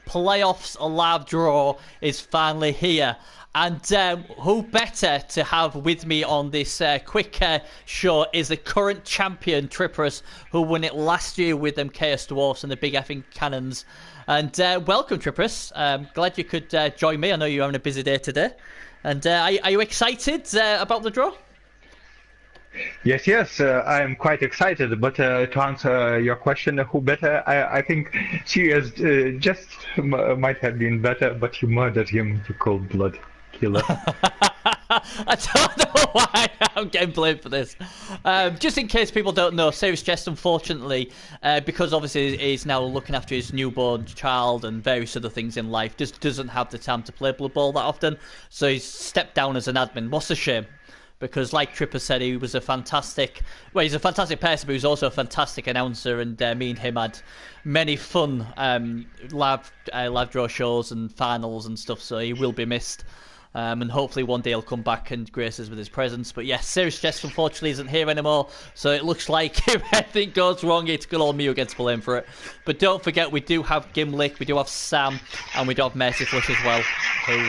Playoffs live draw is finally here. And who better to have with me on this quick show is the current champion, Trippers, who won it last year with them Chaos Dwarfs and the Big Effing Cannons. And welcome, Trippers. Glad you could join me. I know you're having a busy day today. And are you excited about the draw? Yes, I am quite excited. But to answer your question, who better? I think Sirius just might have been better, but you murdered him, you cold-blood killer. I don't know why I'm getting blamed for this. Just in case people don't know, Serious Jest, unfortunately, because obviously he's now looking after his newborn child and various other things in life, just doesn't have the time to play Blood Bowl that often. So he's stepped down as an admin. What's a shame? Because, like Tripper said, he was a fantastic... Well, he's a fantastic person, but he was also a fantastic announcer, and me and him had many fun live draw shows and finals and stuff, so he will be missed. And hopefully one day he'll come back and grace us with his presence. But yes, Serious Jest unfortunately isn't here anymore, so it looks like if anything goes wrong, it's good old me who gets blamed for it. But don't forget, we do have Gimlick, we do have Sam, and we do have Mercy Flush as well, who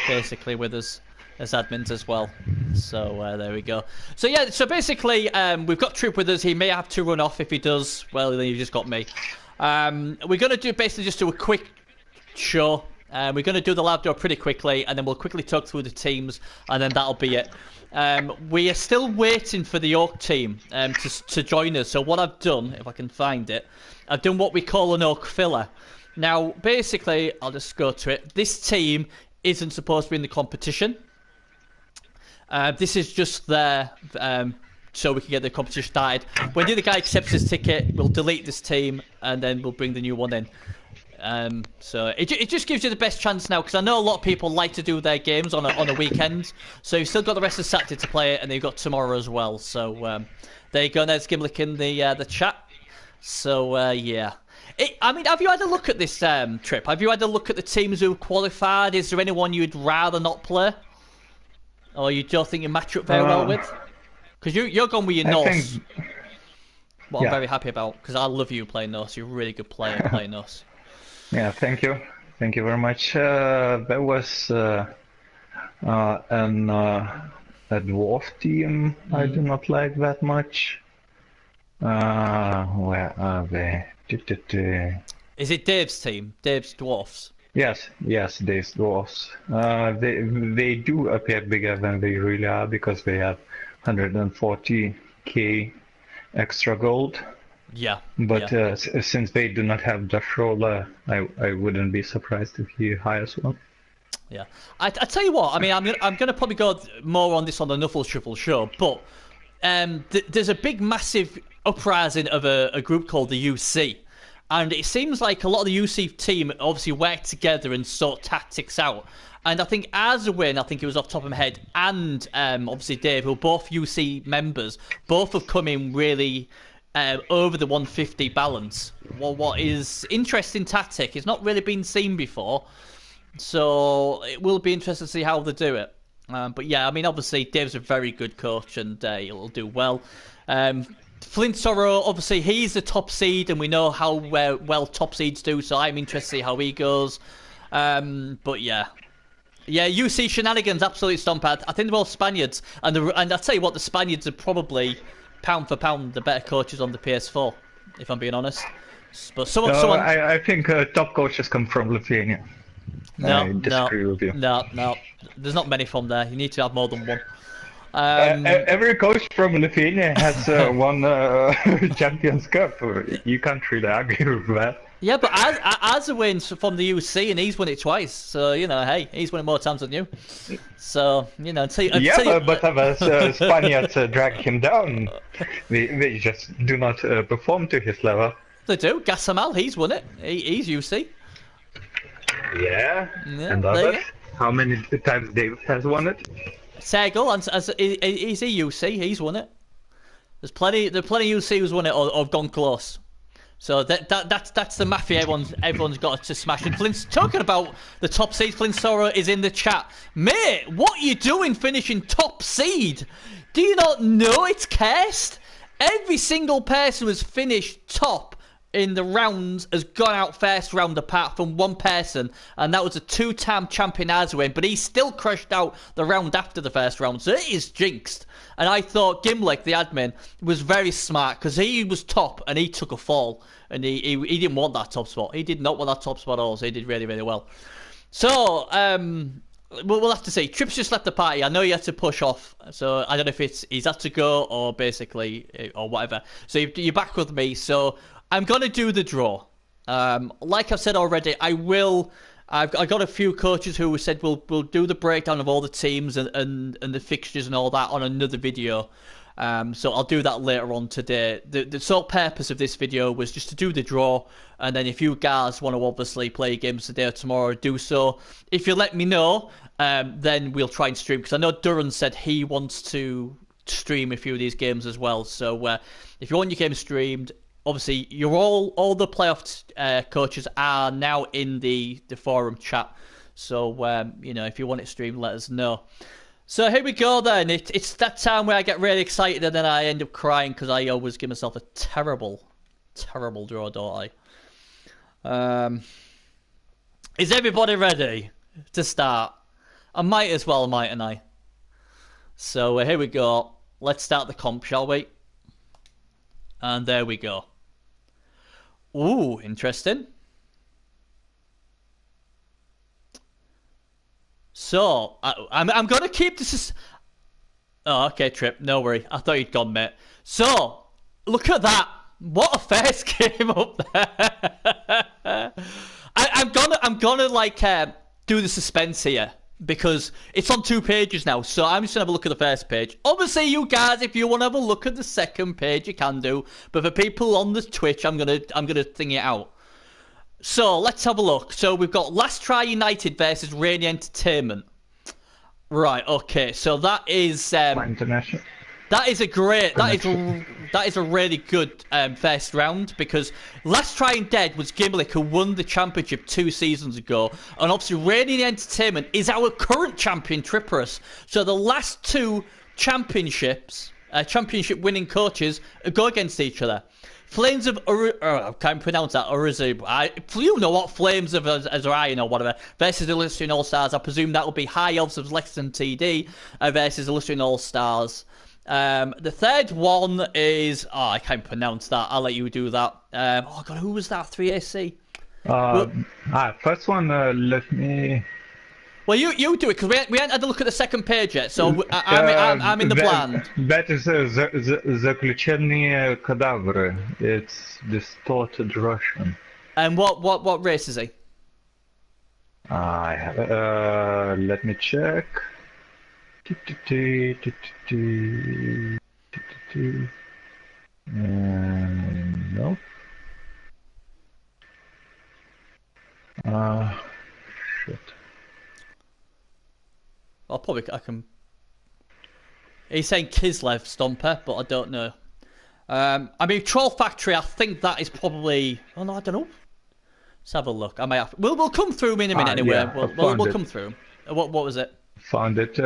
basically with us as admins as well. So there we go. So yeah, so basically we've got Troop with us. He may have to run off. If he does, well, then you've just got me. We're going to do a quick show. We're going to do the lab door pretty quickly, and then we'll quickly talk through the teams, and then that'll be it. We are still waiting for the Oak team to join us. So what I've done, if I can find it, I've done what we call an Oak filler. Now, basically, I'll just go to it. This team isn't supposed to be in the competition. This is just there so we can get the competition started. When the other guy accepts his ticket, we'll delete this team and then we'll bring the new one in. So it just gives you the best chance now, because I know a lot of people like to do their games on a weekend. So you've still got the rest of Saturday to play it, and then you've got tomorrow as well. So there you go. There's Gimlick in the chat. So yeah. I mean, have you had a look at this trip? Have you had a look at the teams who qualified? Is there anyone you'd rather not play? Or you don't think you match up very well with? Because you're going with your Norse. What I'm very happy about, because I love you playing Norse. You're a really good player playing Norse. Yeah, thank you. Thank you very much. There was a dwarf team I do not like that much. Where are they? Is it Dave's team? Dave's Dwarfs? Yes, these dwarfs. They do appear bigger than they really are, because they have 140k extra gold. Yeah. But since they do not have Dutch Roller, I wouldn't be surprised if he hires one. Yeah. I tell you what, I mean, I'm gonna probably go more on this on the Nuffle Shuffle show, but there's a big, massive uprising of a group called the UC. And it seems like a lot of the UC team obviously work together and sort tactics out. And I think Azwin, I think it was off the top of my head, and obviously Dave, who are both UC members, both have come in really over the 150 balance. Well, what is interesting tactic. It's not really been seen before. So it will be interesting to see how they do it. But yeah, I mean, obviously Dave's a very good coach, and he'll do well. Flint Sorrow, obviously, he's the top seed, and we know how well top seeds do, so I'm interested to see how he goes. But yeah, UC shenanigans, absolutely stomp out. I think they're all Spaniards, and I'll tell you what, the Spaniards are probably, pound for pound, the better coaches on the PS4, if I'm being honest. But I think top coaches come from Lithuania. I disagree with you. No, there's not many from there. You need to have more than one. Every coach from Lithuania has won Champions Cup. You can't really argue with that. Yeah, but Azza wins from the UC, and he's won it twice. So, you know, hey, he's won it more times than you. So, you know, but other Spaniards drag him down. They just do not perform to his level. They do. Gasamal, he's won it. He's UC. Yeah, and others. How many times Dave has won it? Segel, is he UC? He's won it. There's plenty UC who's won it or have gone close. So that's the mafia everyone's got to smash. And Flint's talking about the top seed. Flint Sorrow is in the chat. Mate, what are you doing finishing top seed? Do you not know it's cursed? Every single person who's finished top in the rounds has gone out first round apart from one person, and that was a 2-time champion Azwin, but he still crashed out the round after the first round, so it is jinxed. And I thought Gimlick, the admin, was very smart because he was top and he took a fall, and he didn't want that top spot. He did not want that top spot at all, so he did really, really well. So, we'll have to see. Trips just left the party. I know he had to push off, so I don't know if he's had to go or basically, or whatever. So you're back with me, so I'm going to do the draw. Like I've said already, I've got a few coaches who said we'll do the breakdown of all the teams and the fixtures and all that on another video. So I'll do that later on today. The sole purpose of this video was just to do the draw, and then if you guys want to obviously play games today or tomorrow, do so. If you let me know, then we'll try and stream, because I know Duran said he wants to stream a few of these games as well. So if you want your game streamed, obviously you're all the playoff coaches are now in the forum chat. So you know, if you want it streamed, let us know. So here we go then. It's that time where I get really excited and then I end up crying because I always give myself a terrible draw, don't I? Is everybody ready to start? I might as well, mightn't I? So here we go. Let's start the comp, shall we? And there we go. Ooh, interesting. So, I'm going to keep this... Oh, okay, Trip. No worry. I thought you'd gone, mate. So, look at that. What a face came up there. I'm gonna like, do the suspense here, because it's on 2 pages now. So, I'm just going to have a look at the first page. Obviously, you guys, if you want to have a look at the second page, you can do. But for people on the Twitch, I'm gonna thing it out. So, let's have a look. So, we've got Last Try United versus Rainy Entertainment. Right, okay. So, that is... International. That is a great... That is a really good first round, because Last Try Dead was Gimlick, who won the championship 2 seasons ago. And obviously, Rainy Entertainment is our current champion, Tripperus. So, the last 2 championship winning coaches go against each other. Flames of I can't pronounce that. You know what? Flames of Azorian or whatever versus Illustrian All Stars. I presume that will be High Elves of Lexington TD versus Illustrian All Stars. The third one is I can't pronounce that. I'll let you do that. Oh God, who was that? 3AC. First one. Let me. Well, you do it, because we haven't had a look at the second page yet, so I'm in the blind. That is Заключенные кадавры. It's distorted Russian. And what race is he? Let me check. No. Shit. I can... He's saying Kislev Stomper, but I don't know. I mean, Troll Factory, I think that is probably... Oh, no, I don't know. Let's have a look. I might have... We'll come through him in a minute anyway. Yeah, we'll come through him. What was it? Found it.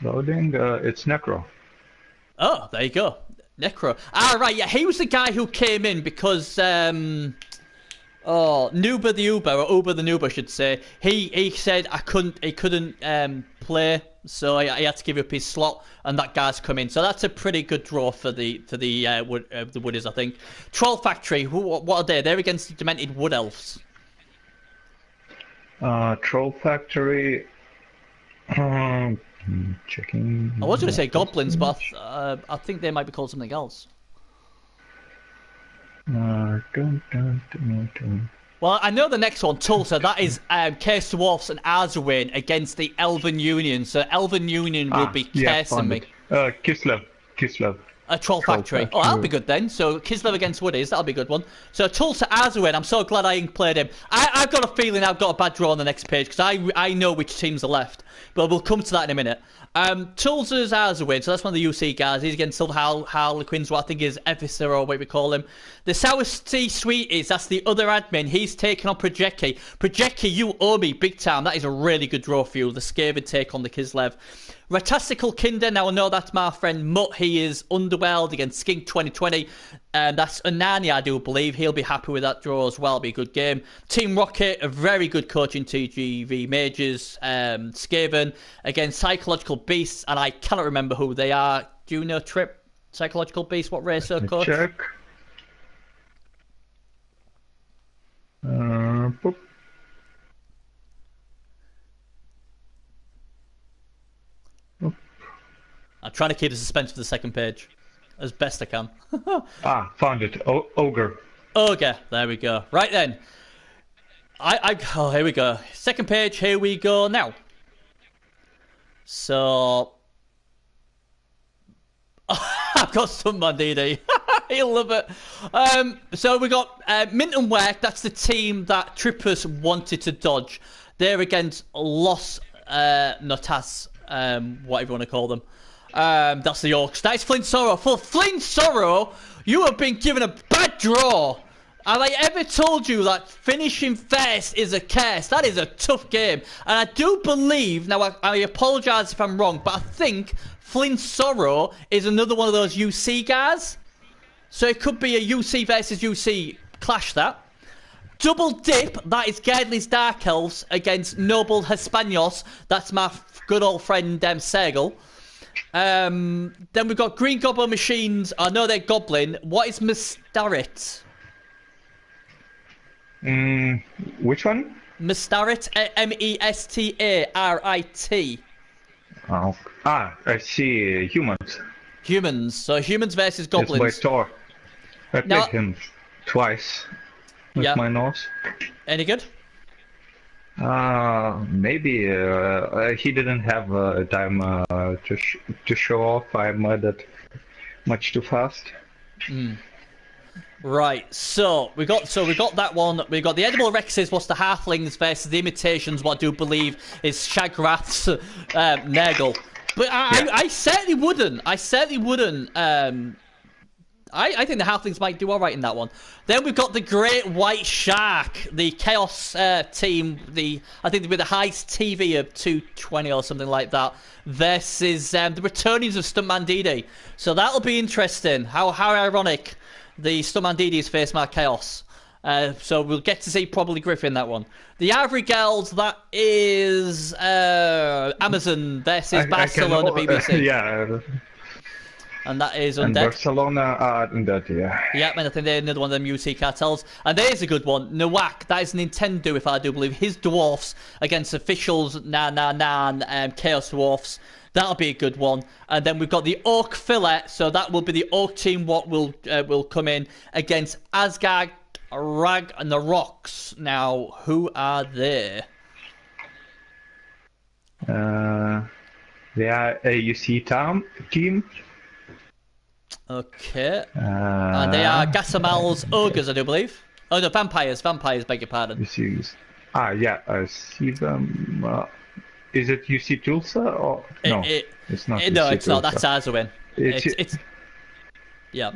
Loading. It's Necro. Oh, there you go. Necro. Right, yeah. He was the guy who came in because... Nuba the Uber, or Uber the Nuba, I should say. He said he couldn't play, so he had to give up his slot, and that guy's come in. So that's a pretty good draw for the Woodies, I think. Troll Factory, what are they? They're against the Demented Wood Elves. Troll Factory. Checking. I was going to say Goblins, but I think they might be called something else. Well, I know the next one, Tulsa. That is Curse Dwarfs and Arzawain against the Elven Union. So Elven Union will be cursing me. Kislev. A Troll Factory. Oh, that'll be good then. So Kislev against Woodies, that'll be a good one. So Tulsa Arzawain, I'm so glad I played him. I've got a feeling I've got a bad draw on the next page, because I know which teams are left. But we'll come to that in a minute. Tulsa's Arzawain, so that's one of the UC guys. He's against some Harlequins, what I think is Ephister, or what we call him. The Sour Sea Sweeties, that's the other admin. He's taking on Projecki. Projecki, you owe me big time. That is a really good draw for you. The Skaven take on the Kislev. Ratastical Kinder, now I know that's my friend Mutt. He is Underworld against Skink 2020. That's Anani, I do believe. He'll be happy with that draw as well. It'll be a good game. Team Rocket, a very good coach in TGV Majors. Skaven against Psychological Beasts, and I cannot remember who they are. Do you know Trip? Psychological Beasts, what race are coach? Check. Boop. I'm trying to keep the suspense for the second page as best I can. Found it. Ogre. Ogre. There we go. Right then. Oh, here we go. Second page. Here we go now. So I've got some DD. He'll love it. So we got Mint and Work. That's the team that Trippers wanted to dodge. They're against Los Notas, whatever you want to call them. That's the Orcs. That is Flint Sorrow. For Flint Sorrow, you have been given a bad draw. Have I ever told you that finishing first is a curse? That is a tough game. And I do believe, now I apologise if I'm wrong, but I think Flint Sorrow is another one of those UC guys. So it could be a UC versus UC clash, that. Double Dip, that is Gardley's Dark Elves against Noble Hispanos. That's my good old friend Sergal. Then we've got Green Goblin Machines. I know they're Goblin. What is Mistarit? Which one? Mistarit. Mestarit. Oh. I see. Humans. Humans. So humans versus goblins. It's by Thor. I played him twice with my nose. Any good? Maybe he didn't have time to show off. I murdered much too fast. Right, so we got that one. We got the Edible Rexes, what's the Halflings versus the Imitations, what I do believe is Shagrath's Nurgle. But I certainly wouldn't. I think the Halflings might do alright in that one. Then we've got the Great White Shark, the Chaos team, I think they'll be the highest TV of 220 or something like that, versus the returnees of Stuntman DD. So that'll be interesting. How ironic the Stuntman DD is faced by Chaos. So we'll get to see probably Griffin that one. The Ivory Girls, that is Amazon versus Barcelona BBC. Yeah. And that is And Undead. Barcelona are Undead, yeah. Yeah, and I think they're another one of them UC cartels. And there's a good one. Nawak, that is Nintendo, if I do believe. His dwarfs against officials, Chaos Dwarfs. That'll be a good one. And then we've got the Orc Fillet. So that will be the Orc team, what will come in against Asgard, Rag, and the Rocks. Now, who are they? They are a UC team. Okay. And they are Gasamal's Ogres, I do believe. Oh, no, Vampires, beg your pardon. UCs. Yeah, I see them. Is it UC Tulsa or no? It's not. No, UC it's not. Tulsa. That's Arzuin. It's yeah.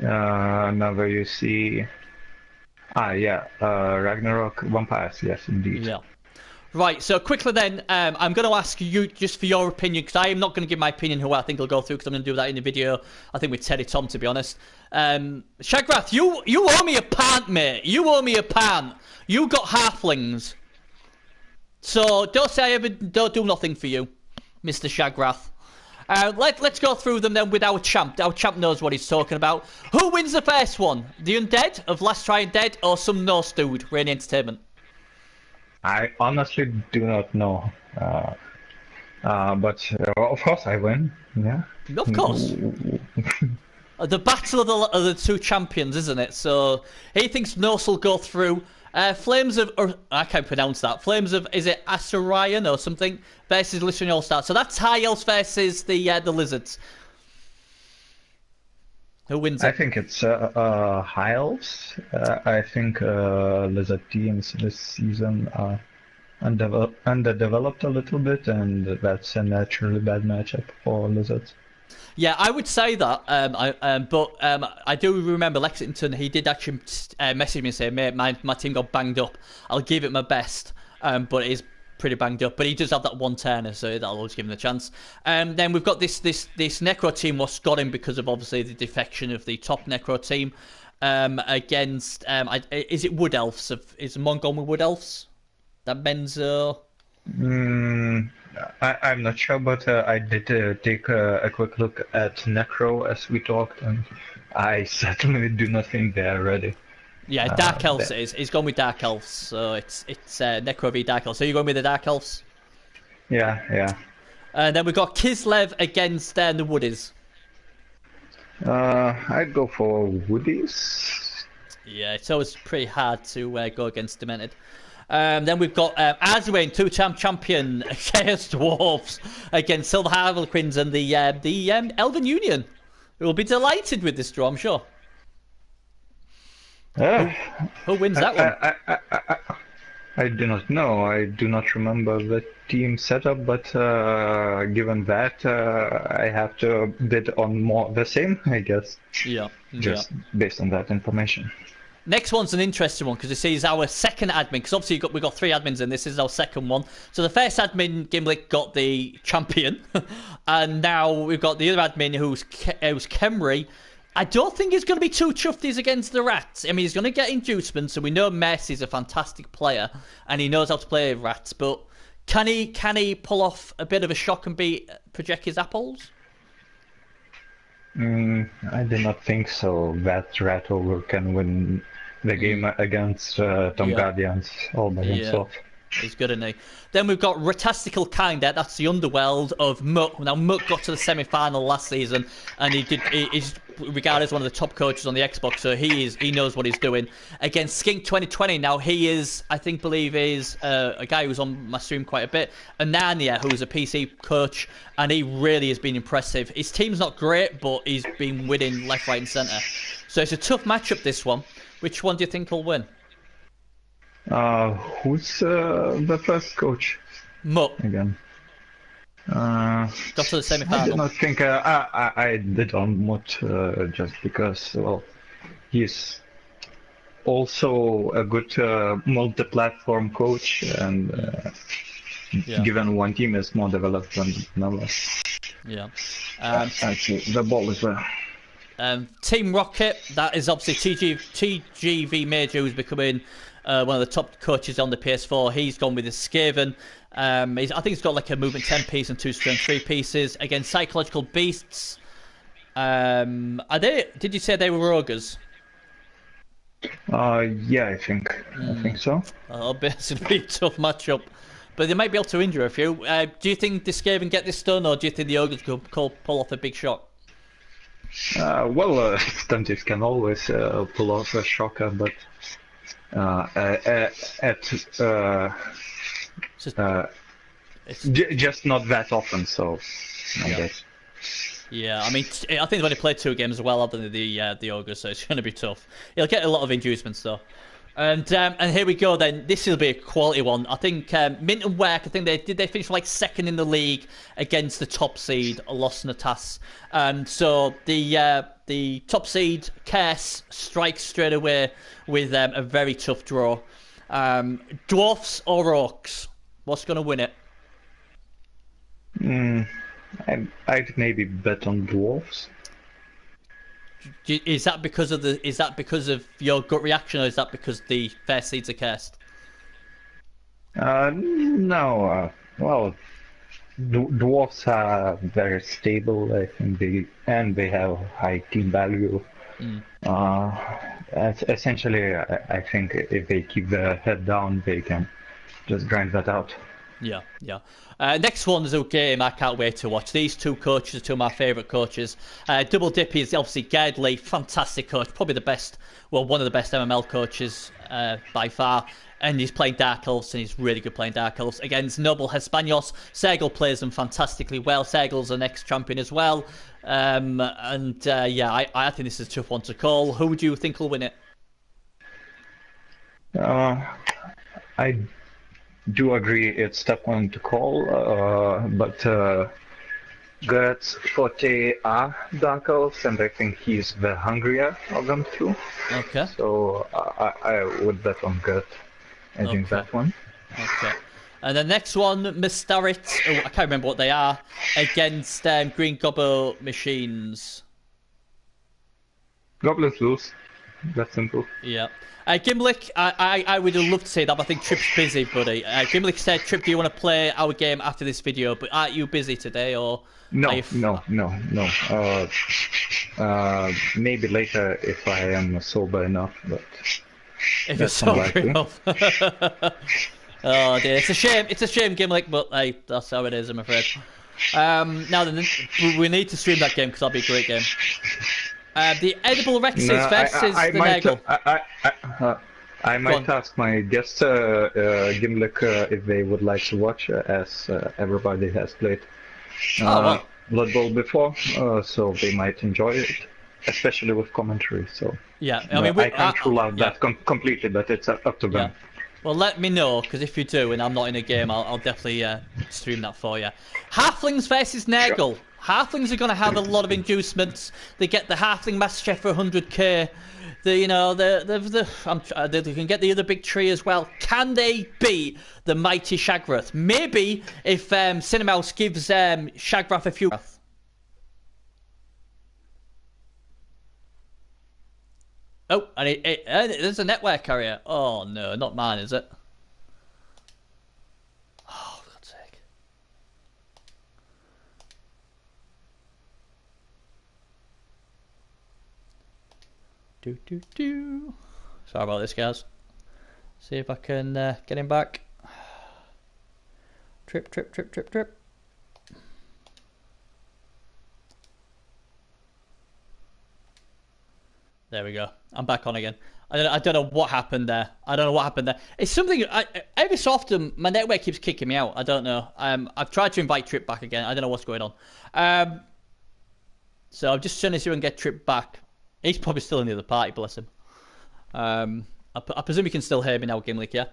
Another UC. Yeah. Ragnarok Vampires. Yes, indeed. Yeah. Right, so quickly then, I'm going to ask you just for your opinion, because I am not going to give my opinion who I think will go through, because I'm going to do that in the video, I think with Teddy Tom, to be honest. Shagrath, you owe me a pant, mate. You owe me a pant. You got halflings. So don't say I ever don't do nothing for you, Mr. Shagrath. Let's go through them then with our champ. Our champ knows what he's talking about. Who wins the first one? The Undead of Last Try Dead, or some Norse dude, Rainy Entertainment? I honestly do not know. But of course I win. Yeah. Of course. The battle of the two champions, isn't it? So he thinks Norse will go through. Flames of... I can't pronounce that. Flames of... Is it Asurian or something? Versus Listening All-Star. So that's High Elves versus the Lizards. Who wins it? I think it's High Elves. I think Lizard teams this season are underdeveloped a little bit, and that's a naturally bad matchup for Lizards. Yeah, I would say that. But I do remember Lexington. He did actually message me and say, "Mate, my team got banged up. I'll give it my best, but it is pretty banged up, but he does have that one turner, so that'll always give him the chance. Then we've got this Necro team was got him because of obviously the defection of the top Necro team against is it Wood Elves? Is Mongol with Wood Elves? That Benzo. I'm not sure, but I did take a quick look at Necro as we talked, and I certainly do not think they're ready. Yeah, Dark Elves it is. He's gone with Dark Elves, so it's Necro v Dark Elves. So you're going with the Dark Elves? Yeah. And then we've got Kislev against the Woodies. I'd go for Woodies. Yeah, it's always pretty hard to go against Demented. Then we've got Azwin, two-time champion Chaos Dwarfs against Silver Harlequins and the Elven Union, who will be delighted with this draw, I'm sure. Who wins that one? I do not know. I do not remember the team setup, but given that, I have to bid on more the same, I guess. Yeah. Just based on that information. Next one's an interesting one because this is our second admin. Because obviously we've got 3 admins and this is our second one. So the first admin, Gimlick, got the champion, and now we've got the other admin who's Kemri. I don't think he's going to be too chuffed he's against the Rats. I mean, he's going to get inducements, and we know Messi's a fantastic player, and he knows how to play with Rats, but can he pull off a bit of a shock and beat Project his apples? I do not think so. That Rat Ogre can win the game against Tom Guardians all by himself. He's good, isn't he? Then we've got Ratastical Kinda. That's the underworld of Muck. Now, Muck got to the semi-final last season, and he's regarded as one of the top coaches on the Xbox, so he knows what he's doing. Against Skink 2020, now he is, believe is a guy who's on my stream quite a bit, Anania, who's a PC coach, and he really has been impressive. His team's not great, but he's been winning left, right, and centre. So it's a tough matchup, this one. Which one do you think will win? Who's the first coach? Muck. Again. Got to the semi-final. I did not think I did on Mutt just because, well, he's also a good multi-platform coach, and given one team is more developed than another. Yeah. Actually, the ball is there. Team Rocket, that is obviously TGV Major, who's becoming one of the top coaches on the PS4. He's gone with his Skaven. I think he's got like a movement 10 piece and 2 strength 3 pieces against Psychological Beasts. Did you say they were ogres? Yeah, I think so. It's going to be a tough matchup, but they might be able to injure a few. Do you think the Skaven get this done, or do you think the ogres could pull off a big shot? Stunties can always pull off a shocker, but just not that often, so I guess. Yeah, I mean, I think they've only played 2 games as well, other than the Ogre, so it's going to be tough. He'll get a lot of inducements, though. And here we go, then. This will be a quality one. I think Mint and Work, I think they finish like second in the league against the top seed, Los Natas. So the top seed, Curse, strikes straight away with a very tough draw. Dwarfs or Orcs? What's going to win it? I'd maybe bet on Dwarfs. Is that because of your gut reaction, or is that because the fair seeds are cursed? No. Well, Dwarfs are very stable. I think they have high team value. Essentially, I think if they keep their head down, they can just grind that out. Yeah. Next one is a game I can't wait to watch. These 2 coaches are 2 of my favourite coaches. Double Dippy is obviously Gerdley, fantastic coach, probably one of the best MML coaches by far. And he's playing Dark Elves, and he's really good playing Dark Elves. Against Noble Hespanos, Sergal plays them fantastically well. Sergal's an ex-champion as well. I think this is a tough one to call. Who do you think will win it? I do agree it's tough one to call, but Gert's forte are Dark Elves, and I think he's the hungrier of them too. Okay. So I would bet on Gert edging that one. Okay. And the next one, Mystarit, oh, I can't remember what they are, against Green Gobbo Machines. Goblins lose. That's simple. Yeah. Gimlick, I would have loved to say that, but I think Trip's busy, buddy. Gimlick said, Trip, do you want to play our game after this video? But aren't you busy today, or... No. Maybe later if I am sober enough, but... If you're sober enough. Oh dear, it's a shame, Gimlick, but hey, that's how it is, I'm afraid. Now then, we need to stream that game, because that'll be a great game. The Edible Rexes versus the Nagel. I might ask my guest Gimlick if they would like to watch, as everybody has played Blood Bowl before, so they might enjoy it, especially with commentary. So yeah, I mean, I can't rule out that completely, but it's up to them. Yeah. Well, let me know, because if you do and I'm not in a game, I'll definitely stream that for you. Halflings versus Nagel. Sure. Halflings are going to have a lot of inducements. They get the Halfling Master Chef for 100k. They can get the other big tree as well. Can they beat the mighty Shagrath? Maybe if Cinemouse gives Shagrath a few... Oh, and there's a network carrier. Oh no, not mine, is it? Oh, for God's sake. Sorry about this, guys. See if I can get him back. Trip. There we go. I'm back on again. I don't know what happened there. It's something... every so often, my network keeps kicking me out. I don't know. I've tried to invite Trip back again. I don't know what's going on. So I'm just trying to see if I can get Trip back. He's probably still in the other party, bless him. I presume you can still hear me now, Gimlick, yeah?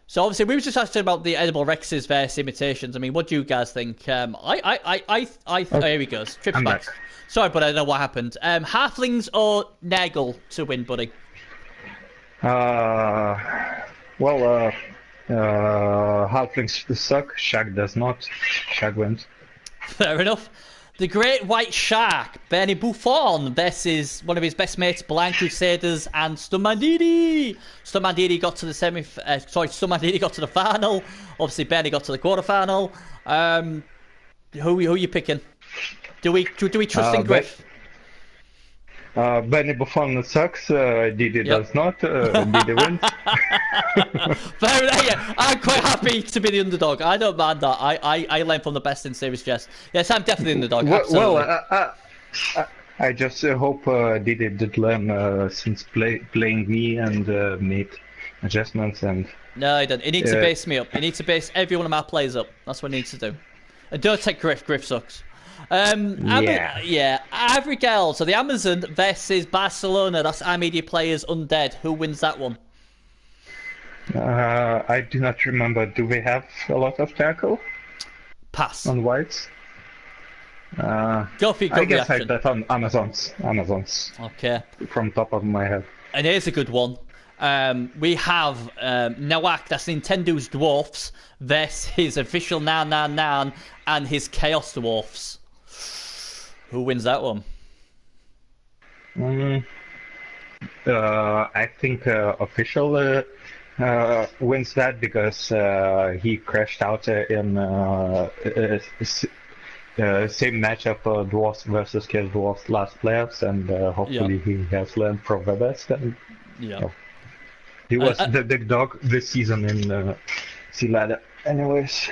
So obviously, we were just asking about the Edible Rexes versus imitations. I mean, what do you guys think? Here he goes. Trip's back. Sorry, but I don't know what happened. Halflings or Nagel to win, buddy? Halflings suck. Shag does not. Shag wins. Fair enough. The Great White Shark, Bernie Buffon versus one of his best mates, Blind Crusaders and Stumandini. Stumandini got to the Stumandini got to the final. Obviously, Bernie got to the quarterfinal. Who are you picking? Do we trust in Griff? Benny Buffon sucks. Didi does not. Didi wins. Fair enough. Yeah, I'm quite happy to be the underdog. I don't mind that. I learn from the best in Series Chess. Yes, I'm definitely the underdog. Well, I just hope Didi did learn since playing me and made adjustments and. No, he doesn't. He needs to base me up. He needs to base every one of my players up. That's what he needs to do. And don't take Griff. Griff sucks. Avrigel. So the Amazon versus Barcelona. That's iMedia Players Undead. Who wins that one? I do not remember. Do we have a lot of tackle? Pass. On whites? Go for your I guess reaction. I bet on Amazons. Okay. From top of my head. And here's a good one. We have Nawak, that's Nintendo's Dwarfs, versus his official Nan and his Chaos Dwarfs. Who wins that one? I think official wins that because he crashed out in same matchup, Dwarfs versus Chaos Dwarfs last playoffs, and hopefully he has learned from the best. And, he was the big dog this season in Sea Ladder. Anyways,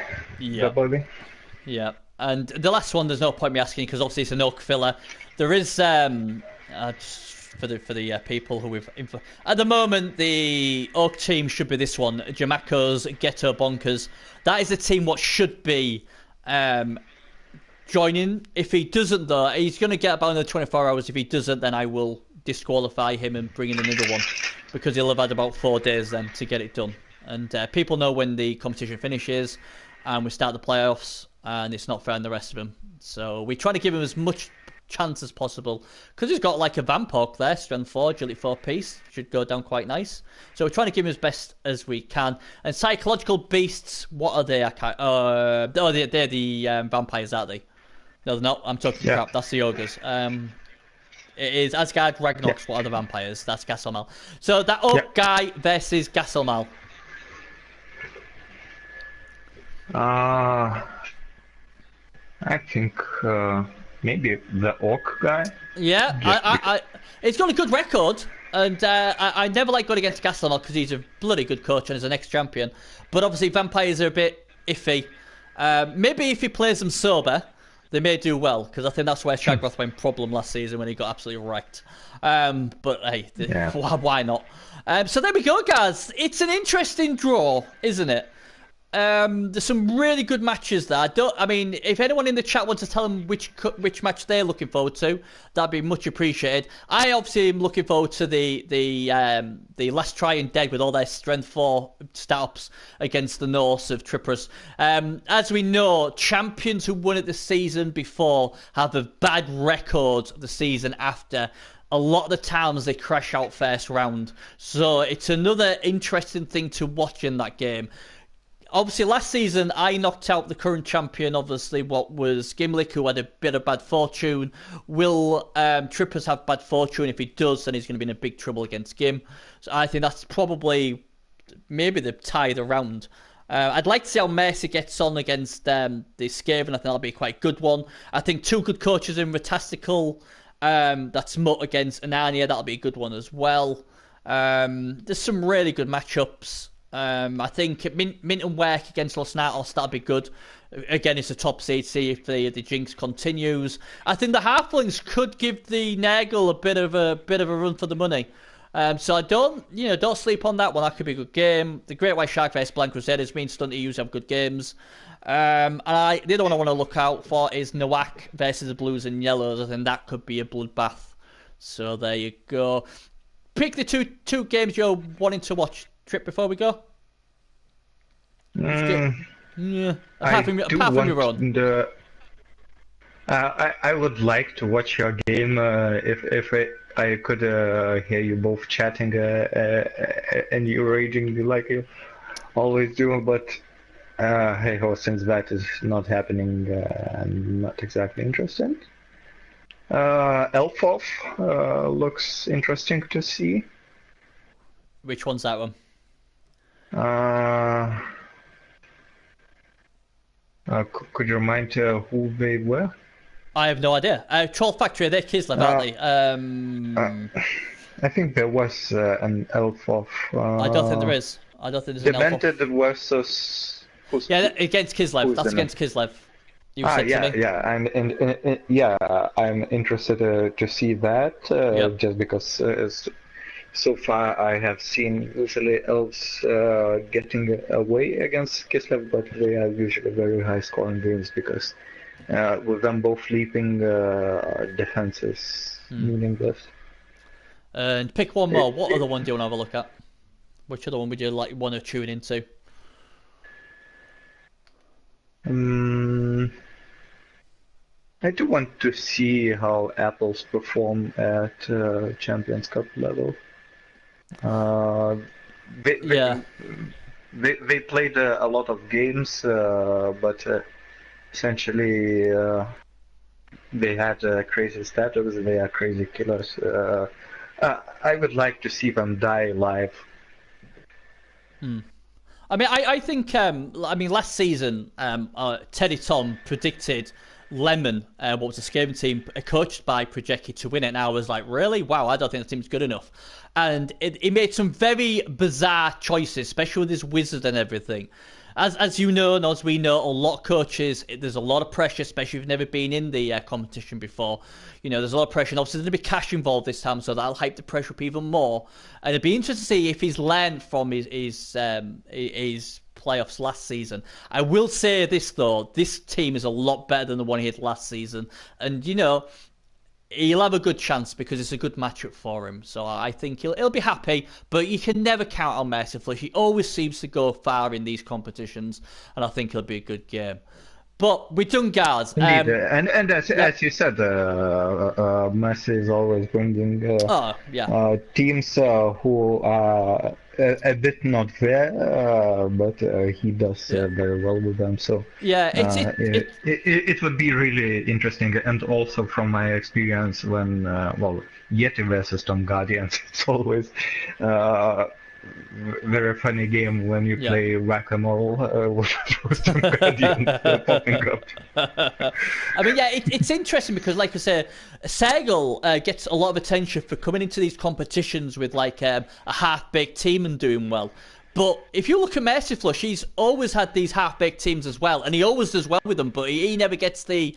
Yeah. And the last one, there's no point me asking because obviously it's an Oak filler. There is for the people who we've at the moment the Oak team should be this one: Jamaco's Ghetto Bonkers. That is the team what should be joining. If he doesn't, though, he's going to get about another 24 hours. If he doesn't, then I will disqualify him and bring in another one because he'll have had about 4 days then to get it done. And people know when the competition finishes and we start the playoffs, and it's not fair on the rest of them. So we try to give him as much chance as possible. Because he's got like a Vampok there, strength 4, agility 4 piece. Should go down quite nice. So we're trying to give him as best as we can. And psychological beasts, what are they? I can't, they're the vampires, aren't they? No, they're not. I'm talking crap. That's the ogres. It is Asgard, Ragnox. What are the vampires? That's Gasselmal. So that Oak guy versus Gasselmal. I think maybe the Orc guy. Yeah, he's got a good record, and I never like going against Gastelmal because he's a bloody good coach and is an ex-champion. But obviously, vampires are a bit iffy. Maybe if he plays them sober, they may do well, because I think that's where Shagroth went problem last season when he got absolutely wrecked. But hey, why not? So there we go, guys. It's an interesting draw, isn't it? There's some really good matches there. I mean, if anyone in the chat wants to tell them which match they're looking forward to, that'd be much appreciated. I obviously am looking forward to the Last Try and Dead with all their strength 4 stat-ups against the Norse of Trippers. As we know, champions who won it the season before have a bad record the season after. A lot of the times they crash out first round. So it's another interesting thing to watch in that game. Obviously, last season, I knocked out the current champion, obviously, what was Gimlick, who had a bit of bad fortune. Will Trippers have bad fortune? If he does, then he's going to be in a big trouble against Gim. So I think that's probably, maybe they've tied around. I'd like to see how Mercy gets on against the Skaven. I think that'll be a quite good one. I think two good coaches in Retastical. That's Mutt against Anania. That'll be a good one as well. There's some really good matchups. I think Mint and Work against Los Natos, that'll be good. Again, it's a top seed, see if the jinx continues. I think the Halflings could give the Nurgle a bit of a run for the money. So I don't sleep on that one. That could be a good game. The Great White Shark vs Blank Crusaders means Stunty usually have good games. And the other one I want to look out for is Nawak versus the Blues and Yellows. I think that could be a bloodbath. So there you go. Pick the two games you're wanting to watch. Trip before we go? Apart from your own. I would like to watch your game if I could hear you both chatting and you raging like you always do, but hey ho, since that is not happening, I'm not exactly interested. Elfoff looks interesting to see. Which one's that one? Could you remind who they were? I have no idea. Troll Factory, they're Kislev, aren't they? I think there was an Elfoff. I don't think there is. I don't think there's an Elfoff. Demented versus... against Kislev. That's against Kislev. I'm interested to see that, just because so far I have seen usually elves getting away against Kislev, but they are usually very high scoring games because with them both leaping, defense is meaningless. And pick one more. What other one do you want to have a look at? Which other one would you want to tune into? I do want to see how apples perform at Champions Cup level. They played a lot of games, but essentially they had crazy status. They are crazy killers. I would like to see them die live. I mean, I think last season Teddy Tom predicted Lemon, what was the Skaven team, coached by Projecki, to win it, and I was like, really? Wow, I don't think the team's good enough. And he made some very bizarre choices, especially with his wizard and everything. As you know, and as we know, a lot of coaches, there's a lot of pressure, especially if you've never been in the competition before. There's a lot of pressure, and obviously there'll be cash involved this time, so that'll hype the pressure up even more. And it'd be interesting to see if he's learned from his playoffs last season. I will say this though, this team is a lot better than the one he had last season, and he'll have a good chance because it's a good matchup for him. So I think he'll be happy, but you can never count on Mercifully. He always seems to go far in these competitions, and I think it'll be a good game. But we've done guards. Indeed, and Yeah. as you said, Messi is always bringing Oh, yeah. teams who are a bit not fair, but he does Yeah. very well with them. So Yeah, it would be really interesting. And also from my experience when well, Yeti versus Tom Guardians, it's always very funny game when you yeah. play whack-a-mole with Tom Guardians popping up. I mean, yeah, it's interesting because, like I say, Sergel gets a lot of attention for coming into these competitions with like a half-baked team and doing well. But if you look at Merciflush, he's always had these half-baked teams as well, and he always does well with them. But he never gets the.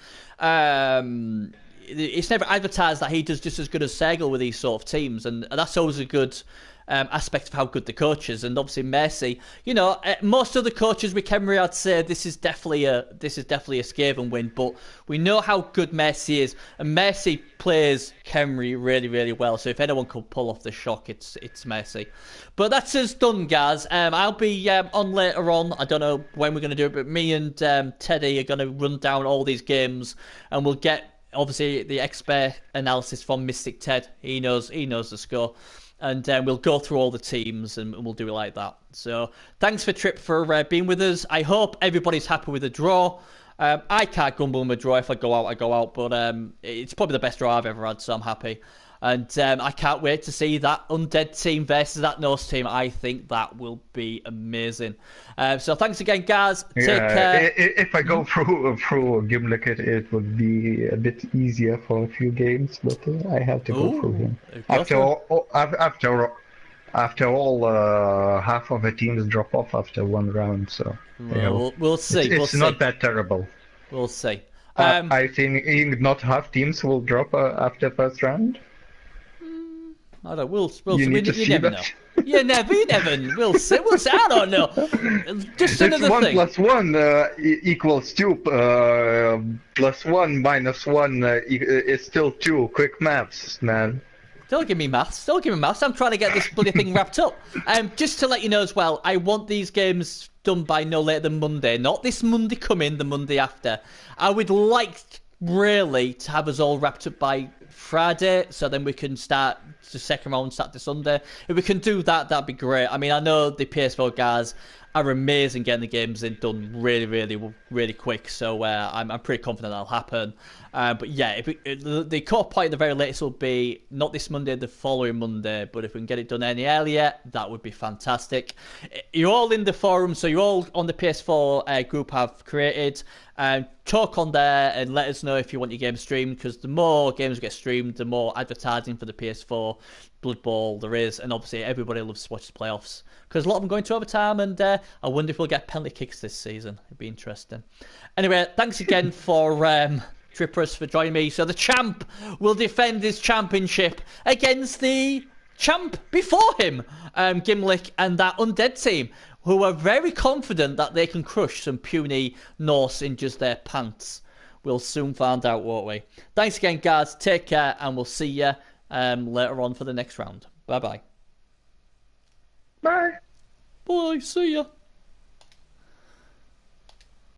It's never advertised that he does just as good as Sergel with these sort of teams, and that's always a good aspect of how good the coach is. And obviously Messi, you know, most of the coaches with Khemri, I'd say this is definitely a Skaven win, but we know how good Messi is, and Messi plays Khemri really, really well. So if anyone could pull off the shock, it's Messi. But that's us done, guys. I'll be on later on. I don't know when we're going to do it, but me and Teddy are going to run down all these games, and we'll get obviously the expert analysis from Mystic Ted. He knows the score. And we'll go through all the teams and we'll do it like that. So thanks for Trip for being with us. I hope everybody's happy with the draw. I can't grumble with a draw. If I go out, I go out. But it's probably the best draw I've ever had, so I'm happy. And I can't wait to see that Undead team versus that Norse team. I think that will be amazing. So thanks again, guys. Take care. If I go through Gimlick, it would be a bit easier for a few games, but I have to go through him. After all, half of the teams drop off after one round, so we'll see. It's not that terrible. We'll see. I think not half teams will drop after first round. I don't. We'll you need to you see never that. know. You never. We'll see. We'll see. I don't know. Just another it's 1 thing. + 1 equals 2. +1 - 1 is still 2. Quick maths, man. Don't give me maths. I'm trying to get this bloody thing wrapped up. Just to let you know as well, I want these games done by no later than Monday. Not this Monday coming, the Monday after. I would like really to have us all wrapped up by Friday, so then we can start the second round Saturday, Sunday. If we can do that, that'd be great. I mean, I know the PS4 guys are amazing getting the games in done really, really, really quick. So I'm pretty confident that'll happen. But yeah, the core point at the very latest will be not this Monday, the following Monday. But if we can get it done any earlier, that would be fantastic. You're all in the forum, so you're all on the PS4 group I've created. Talk on there and let us know if you want your game streamed, because the more games get streamed, the more advertising for the PS4 Blood Bowl there is, and obviously everybody loves to watch the playoffs because a lot of them going to overtime, and I wonder if we'll get penalty kicks this season. It'd be interesting. Anyway, thanks again for Trippers for joining me. So the champ will defend his championship against the champ before him, Gimlick and that Undead team, who are very confident that they can crush some puny Norse in just their pants. We'll soon find out, won't we? Thanks again, guys. Take care, and we'll see you later on for the next round. Bye-bye. Bye. Bye. See ya.